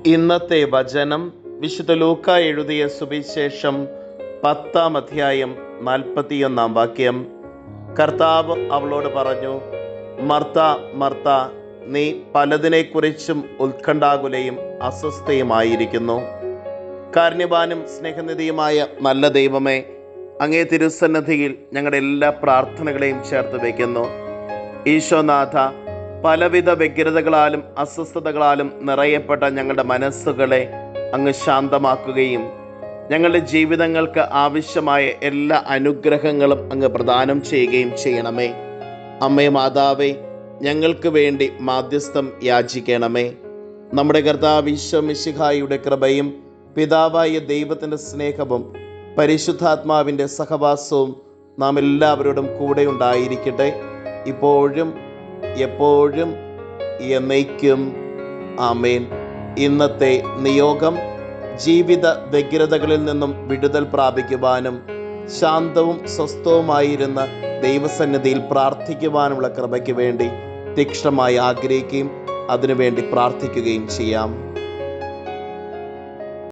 ഇന്നത്തെ വചനം വിശുദ്ധ ലൂക്കാ എഴുതിയ സുവിശേഷം 10-ാം അധ്യായം 41-ാം വാക്യം. കർത്താവ് അവളോട് പറഞ്ഞു, മർത്ത മർത്ത, നീ പലതിനെക്കുറിച്ചും ഉത്കണ്ഠാകുലയും അസ്വസ്ഥയുമായിരിക്കുന്നു. കാരുണ്യവാനും സ്നേഹനിധിയുമായ നല്ല ദൈവമേ, അങ്ങേ തിരുസന്നിധിയിൽ ഞങ്ങളുടെ എല്ലാ പ്രാർത്ഥനകളെയും ചേർത്ത് വയ്ക്കുന്നു. ഈശോനാഥ, പലവിധ വ്യഗ്രതകളാലും അസ്വസ്ഥതകളാലും നിറയപ്പെട്ട ഞങ്ങളുടെ മനസ്സുകളെ അങ്ങ് ശാന്തമാക്കുകയും ഞങ്ങളുടെ ജീവിതങ്ങൾക്ക് ആവശ്യമായ എല്ലാ അനുഗ്രഹങ്ങളും അങ്ങ് പ്രദാനം ചെയ്യുകയും ചെയ്യണമേ. അമ്മേ മാതാവേ, ഞങ്ങൾക്ക് വേണ്ടി മാധ്യസ്ഥം യാചിക്കണമേ. നമ്മുടെ കർത്താവ് ഈശോ മിശിഹായുടെ കൃപയും പിതാവായ ദൈവത്തിൻ്റെ സ്നേഹവും പരിശുദ്ധാത്മാവിൻ്റെ സഹവാസവും നാം എല്ലാവരോടും കൂടെ ഉണ്ടായിരിക്കട്ടെ, ഇപ്പോഴും എപ്പോഴും എന്നേക്കും. ആമേൻ. ഇന്നത്തെ നിയോഗം ജീവിത വ്യഗ്രതകളിൽ നിന്നും വിടുതൽ പ്രാപിക്കുവാനും ശാന്തവും സ്വസ്ഥവുമായിരുന്ന ദൈവസന്നിധിയിൽ പ്രാർത്ഥിക്കുവാനുള്ള കൃപയ്ക്ക് വേണ്ടി തീക്ഷ്ണമായി ആഗ്രഹിക്കുകയും അതിനുവേണ്ടി പ്രാർത്ഥിക്കുകയും ചെയ്യാം.